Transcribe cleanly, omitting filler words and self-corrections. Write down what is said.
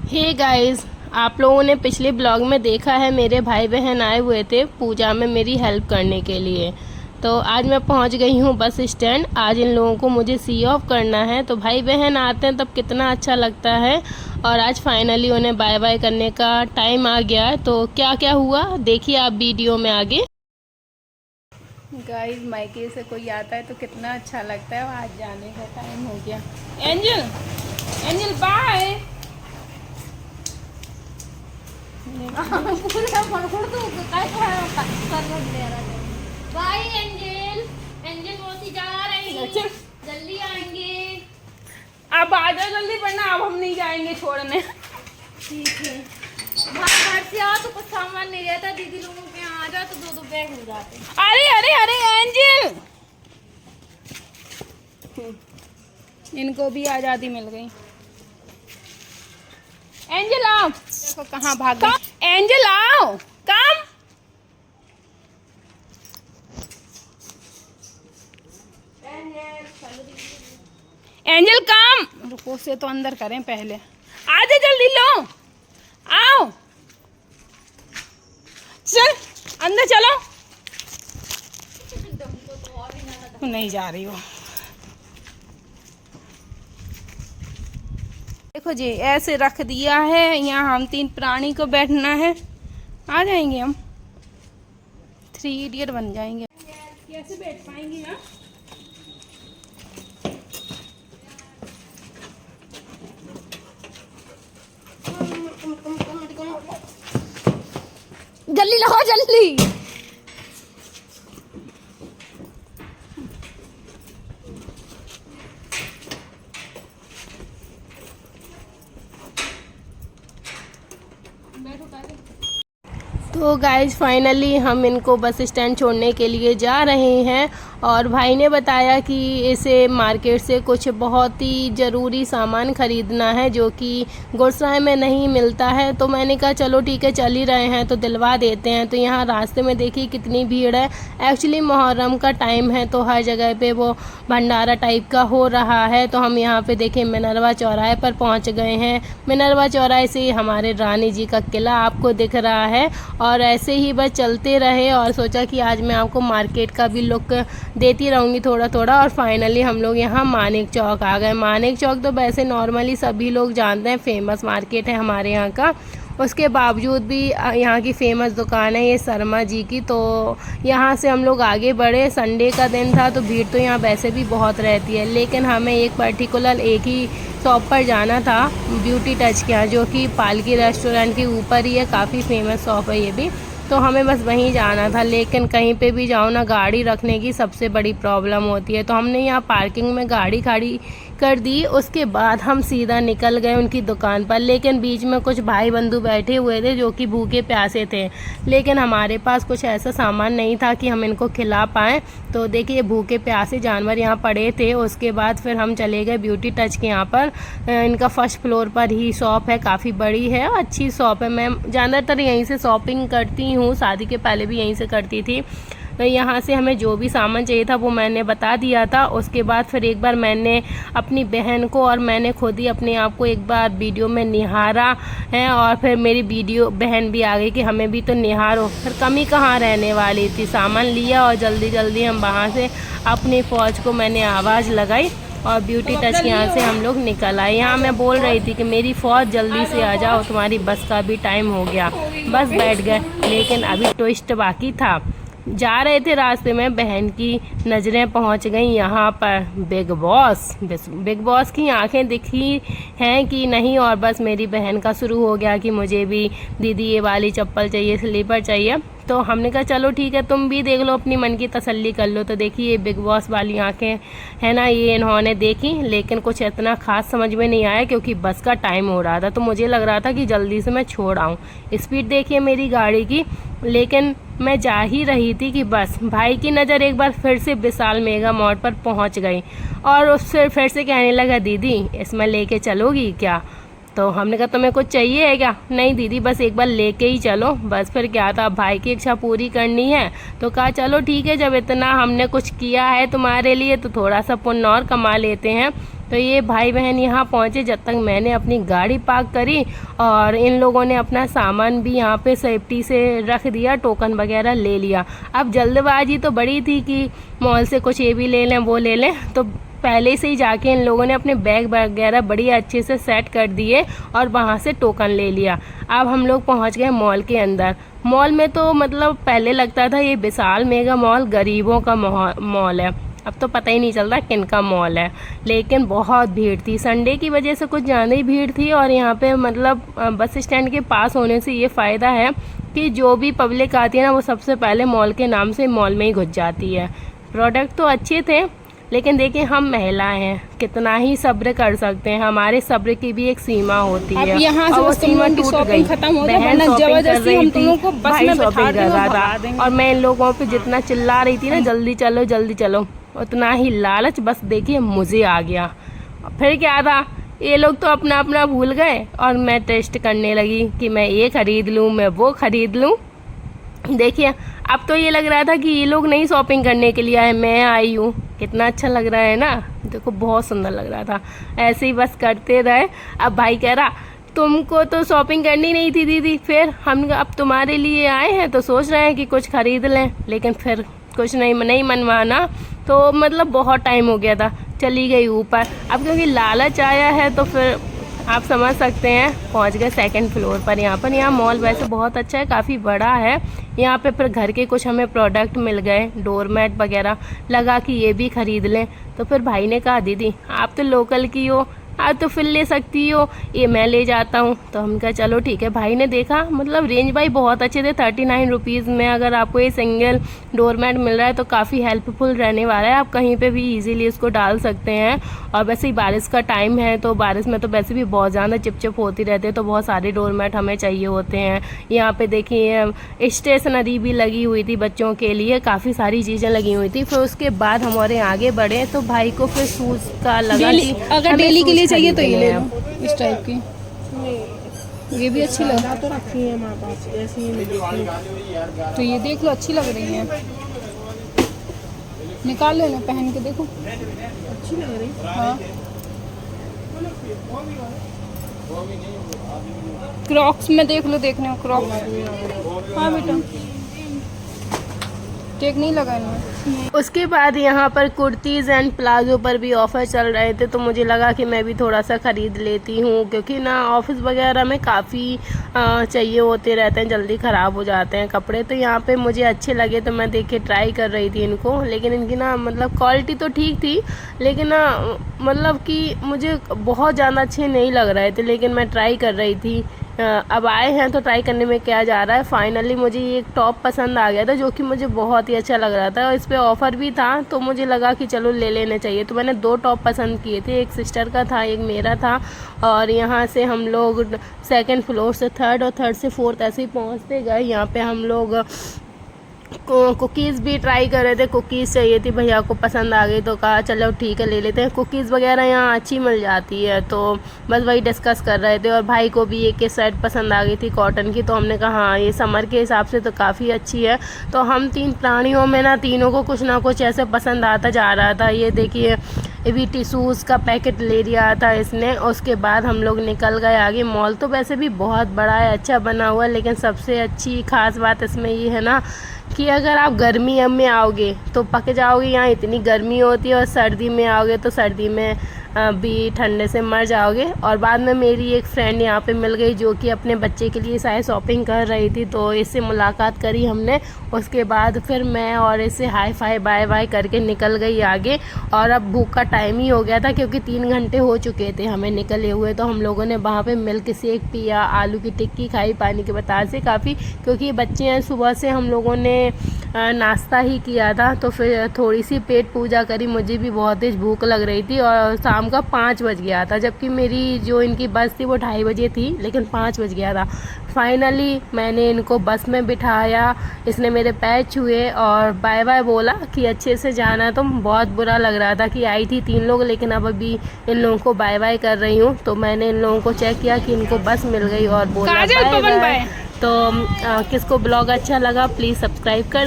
Hey guys, आप लोगों ने पिछले ब्लॉग में देखा है मेरे भाई बहन आए हुए थे पूजा में मेरी हेल्प करने के लिए। तो आज मैं पहुंच गई हूं बस स्टैंड। आज इन लोगों को मुझे सी ऑफ करना है, तो भाई बहन आते हैं तब कितना अच्छा लगता है। और आज फाइनली उन्हें बाय बाय करने का टाइम आ गया है। तो क्या क्या हुआ देखिए आप वीडियो में आगे। गाइस, मायके से कोई आता है तो कितना अच्छा लगता है। आज जाने का टाइम हो गया। Angel, angel bye. Bye angel, angel मौसी जा रही है, जल्दी आएंगे। आप आ जाओ जल्दी, वरना अब हम नहीं जाएंगे छोड़ने। ठीक है, घर से आओ तो कुछ सामान नहीं रहता, दीदी लोगों के यहाँ आ जाओ तो दो दो बैग हो जाते। अरे अरे अरे एंजल, इनको भी आजादी मिल गई। एंजल आओ, देखो कहाँ भाग गई। एंजल आओ, कम। एंजल कम। रुको, से तो अंदर करें पहले। आ जा जल्दी, लो आओ, चल अंदर चलो। नहीं जा रही हो। देखो जी, ऐसे रख दिया है। यहाँ हम 3 प्राणी को बैठना है। आ जाएंगे हम, 3 इडियट बन जाएंगे। कैसे बैठ पाएंगे ना? जल्दी लो जल्दी। तो गाइज फाइनली हम इनको बस स्टैंड छोड़ने के लिए जा रहे हैं। और भाई ने बताया कि इसे मार्केट से कुछ बहुत ही ज़रूरी सामान ख़रीदना है जो कि गुड़सराय में नहीं मिलता है। तो मैंने कहा चलो ठीक है, चल ही रहे हैं तो दिलवा देते हैं। तो यहाँ रास्ते में देखिए कितनी भीड़ है। एक्चुअली मुहर्रम का टाइम है तो हर जगह पे वो भंडारा टाइप का हो रहा है। तो हम यहाँ पे देखिए मिनरवा चौराहे पर पहुँच गए हैं। मिनरवा चौराहे से हमारे रानी जी का किला आपको दिख रहा है। और ऐसे ही बस चलते रहे और सोचा कि आज मैं आपको मार्केट का भी लुक देती रहूँगी थोड़ा थोड़ा। और फाइनली हम लोग यहाँ मानिक चौक आ गए। मानिक चौक तो वैसे नॉर्मली सभी लोग जानते हैं, फेमस मार्केट है हमारे यहाँ का। उसके बावजूद भी यहाँ की फ़ेमस दुकान है ये शर्मा जी की। तो यहाँ से हम लोग आगे बढ़े। संडे का दिन था तो भीड़ तो यहाँ वैसे भी बहुत रहती है, लेकिन हमें एक पर्टिकुलर एक ही शॉप पर जाना था, ब्यूटी टच के यहाँ, जो कि पालकी रेस्टोरेंट के ऊपर ही है। काफ़ी फेमस शॉप है ये भी। तो हमें बस वहीं जाना था, लेकिन कहीं पे भी जाओ ना, गाड़ी रखने की सबसे बड़ी प्रॉब्लम होती है। तो हमने यहाँ पार्किंग में गाड़ी खड़ी कर दी। उसके बाद हम सीधा निकल गए उनकी दुकान पर। लेकिन बीच में कुछ भाई बंधु बैठे हुए थे जो कि भूखे प्यासे थे, लेकिन हमारे पास कुछ ऐसा सामान नहीं था कि हम इनको खिला पाएँ। तो देखिए भूखे प्यासे जानवर यहाँ पड़े थे। उसके बाद फिर हम चले गए ब्यूटी टच के यहाँ पर। इनका फर्स्ट फ्लोर पर ही शॉप है, काफ़ी बड़ी है, अच्छी शॉप है। मैं ज़्यादातर यहीं से शॉपिंग करती हूँ, शादी के पहले भी यहीं से करती थी। तो यहाँ से हमें जो भी सामान चाहिए था वो मैंने बता दिया था। उसके बाद फिर एक बार मैंने अपनी बहन को और मैंने खुद ही अपने आप को एक बार वीडियो में निहारा है। और फिर मेरी वीडियो बहन भी आ गई कि हमें भी तो निहारो। फिर कमी कहाँ रहने वाली थी, सामान लिया और जल्दी जल्दी हम वहाँ से अपनी फ़ौज को मैंने आवाज़ लगाई और ब्यूटी टच के यहाँ से हम लोग निकल आए। यहाँ मैं बोल रही थी कि मेरी फ़ौज जल्दी से आ जाओ, तुम्हारी बस का भी टाइम हो गया। बस बैठ गए, लेकिन अभी ट्विस्ट बाकी था। जा रहे थे रास्ते में, बहन की नज़रें पहुंच गई यहाँ पर बिग बॉस। बिग बॉस की आंखें दिखी हैं कि नहीं, और बस मेरी बहन का शुरू हो गया कि मुझे भी दीदी ये वाली चप्पल चाहिए, स्लीपर चाहिए। तो हमने कहा चलो ठीक है, तुम भी देख लो, अपनी मन की तसल्ली कर लो। तो देखिए ये बिग बॉस वाली आंखें है ना, ये इन्होंने देखी, लेकिन कुछ इतना खास समझ में नहीं आया क्योंकि बस का टाइम हो रहा था। तो मुझे लग रहा था कि जल्दी से मैं छोड़ आऊँ। स्पीड देखिए मेरी गाड़ी की, लेकिन मैं जा ही रही थी कि बस भाई की नज़र एक बार फिर से विशाल मेगा मॉल पर पहुंच गई। और उससे फिर से कहने लगा दीदी इसमें लेके चलोगी क्या। तो हमने कहा तुम्हें कुछ चाहिए है क्या? नहीं दीदी बस एक बार लेके ही चलो। बस फिर क्या था, भाई की इच्छा पूरी करनी है। तो कहा चलो ठीक है, जब इतना हमने कुछ किया है तुम्हारे लिए तो थोड़ा सा पुण्य और कमा लेते हैं। तो ये भाई बहन यहाँ पहुँचे जब तक मैंने अपनी गाड़ी पार्क करी और इन लोगों ने अपना सामान भी यहाँ पे सेफ्टी से रख दिया, टोकन वगैरह ले लिया। अब जल्दबाजी तो बड़ी थी कि मॉल से कुछ ये भी ले लें वो ले लें, तो पहले से ही जाके इन लोगों ने अपने बैग वगैरह बड़ी अच्छे से सेट कर दिए और वहाँ से टोकन ले लिया। अब हम लोग पहुँच गए मॉल के अंदर। मॉल में तो मतलब पहले लगता था ये विशाल मेगा मॉल गरीबों का मॉल है, अब तो पता ही नहीं चलता किन का मॉल है। लेकिन बहुत भीड़ थी, संडे की वजह से कुछ ज़्यादा ही भीड़ थी। और यहाँ पे मतलब बस स्टैंड के पास होने से ये फ़ायदा है कि जो भी पब्लिक आती है ना, वो सबसे पहले मॉल के नाम से मॉल में ही घुस जाती है। प्रोडक्ट तो अच्छे थे, लेकिन देखिए हम महिलाएं हैं, कितना ही सब्र कर सकते हैं, हमारे सब्र की भी एक सीमा होती है। अब यहाँ से वो सीमा टूट गई, बहन शॉपिंग कर रही थी, भाई शॉपिंग कर रहा था और मैं इन लोगों पे जितना चिल्ला रही थी ना जल्दी चलो जल्दी चलो, उतना ही लालच बस देखिए मुझे आ गया। फिर क्या था, ये लोग तो अपना अपना भूल गए और मैं टेस्ट करने लगी कि मैं ये खरीद लूँ, मैं वो खरीद लूँ। देखिए अब तो ये लग रहा था कि ये लोग नहीं शॉपिंग करने के लिए आए, मैं आई हूँ। कितना अच्छा लग रहा है ना, देखो बहुत सुंदर लग रहा था। ऐसे ही बस करते रहे। अब भाई कह रहा तुमको तो शॉपिंग करनी नहीं थी दीदी, फिर हम अब तुम्हारे लिए आए हैं तो सोच रहे हैं कि कुछ खरीद लें, लेकिन फिर कुछ नहीं मनवाना, तो मतलब बहुत टाइम हो गया था, चली गई ऊपर। अब क्योंकि लालच आया है तो फिर आप समझ सकते हैं, पहुंच गए सेकंड फ्लोर पर। यहाँ मॉल वैसे बहुत अच्छा है, काफ़ी बड़ा है। यहाँ पे फिर घर के कुछ हमें प्रोडक्ट मिल गए, डोरमैट वगैरह, लगा कि ये भी ख़रीद लें। तो फिर भाई ने कहा दीदी आप तो लोकल की हो, आप तो फिर ले सकती हो, ये मैं ले जाता हूँ। तो हम कहा चलो ठीक है। भाई ने देखा मतलब रेंज भाई बहुत अच्छे थे, 39 रुपीज़ में अगर आपको ये सिंगल डोरमैट मिल रहा है तो काफ़ी हेल्पफुल रहने वाला है। आप कहीं पे भी इजीली इसको डाल सकते हैं। और वैसे ही बारिश का टाइम है तो बारिश में तो वैसे भी बहुत ज़्यादा चिपचिप होती रहती है, तो बहुत सारे डोरमैट हमें चाहिए होते हैं। यहाँ पे देखिए स्टेशनरी भी लगी हुई थी बच्चों के लिए, काफ़ी सारी चीज़ें लगी हुई थी। फिर उसके बाद हमारे आगे बढ़े तो भाई को फिर शूज़ का लगा, अगर डेली के लिए चाहिए तो ये ले लो इस टाइप की, ये भी अच्छी लग तो रखी है हमारे पास, ऐसी ही तो ये देख लो अच्छी लग रही है, निकाल लेना पहन के देखो, अच्छी लग रही। हाँ क्रॉक्स में देख लो, देखने को क्रॉक्स। हाँ बेटा टेक नहीं लगा इनमें। उसके बाद यहाँ पर कुर्तीज़ एंड प्लाजो पर भी ऑफ़र चल रहे थे, तो मुझे लगा कि मैं भी थोड़ा सा ख़रीद लेती हूँ, क्योंकि ना ऑफिस वगैरह में काफ़ी चाहिए होते रहते हैं, जल्दी ख़राब हो जाते हैं कपड़े। तो यहाँ पे मुझे अच्छे लगे तो मैं देख के ट्राई कर रही थी इनको, लेकिन इनकी ना मतलब क्वालिटी तो ठीक थी, लेकिन ना मतलब कि मुझे बहुत ज़्यादा अच्छे नहीं लग रहे थे, लेकिन मैं ट्राई कर रही थी। अब आए हैं तो ट्राई करने में क्या जा रहा है। फाइनली मुझे ये एक टॉप पसंद आ गया था जो कि मुझे बहुत ही अच्छा लग रहा था, और इस पे ऑफ़र भी था, तो मुझे लगा कि चलो ले लेने चाहिए। तो मैंने 2 टॉप पसंद किए थे, एक सिस्टर का था एक मेरा था। और यहाँ से हम लोग सेकंड फ्लोर से थर्ड और थर्ड से फोर्थ ऐसे ही पहुँचते गए। यहाँ पे हम लोग कुकीज़ भी ट्राई कर रहे थे, कुकीज़ चाहिए थी, भैया को पसंद आ गई तो कहा चलो ठीक है ले लेते हैं। कुकीज़ वगैरह यहाँ अच्छी मिल जाती है, तो बस वही डिस्कस कर रहे थे। और भाई को भी एक शर्ट पसंद आ गई थी कॉटन की, तो हमने कहा हाँ ये समर के हिसाब से तो काफ़ी अच्छी है। तो हम 3 प्राणियों में ना तीनों को कुछ ना कुछ ऐसे पसंद आता जा रहा था। ये देखिए भी टिशूज़ का पैकेट ले लिया था इसने। उसके बाद हम लोग निकल गए आगे। मॉल तो वैसे भी बहुत बड़ा है, अच्छा बना हुआ है, लेकिन सबसे अच्छी ख़ास बात इसमें ये है ना कि अगर आप गर्मी में आओगे तो पक जाओगे, यहाँ इतनी गर्मी होती है, और सर्दी में आओगे तो सर्दी में भी ठंडे से मर जाओगे। और बाद में मेरी एक फ्रेंड यहाँ पे मिल गई जो कि अपने बच्चे के लिए शायद शॉपिंग कर रही थी, तो इससे मुलाकात करी हमने। उसके बाद फिर मैं और इससे हाई फाई बाय बाय करके निकल गई आगे। और अब भूख का टाइम ही हो गया था क्योंकि 3 घंटे हो चुके थे हमें निकले हुए। तो हम लोगों ने वहाँ पे मिल्क शेक पिया, आलू की टिक्की खाई पानी के बतासे काफ़ी, क्योंकि बच्चे हैं। सुबह से हम लोगों ने नाश्ता ही किया था, तो फिर थोड़ी सी पेट पूजा करी। मुझे भी बहुत तेज़ भूख लग रही थी और शाम का 5 बज गया था, जबकि मेरी जो इनकी बस थी वो 2:30 बजे थी, लेकिन 5 बज गया था। फाइनली मैंने इनको बस में बिठाया, इसने मेरे पैर छुए और बाय बाय बोला कि अच्छे से जाना। तो बहुत बुरा लग रहा था कि आई थी 3 लोग, लेकिन अब अभी इन लोगों को बाय बाय कर रही हूँ। तो मैंने इन लोगों को चेक किया कि इनको बस मिल गई और बोला बाय बाय। तो किसको ब्लॉग अच्छा लगा प्लीज़ सब्सक्राइब कर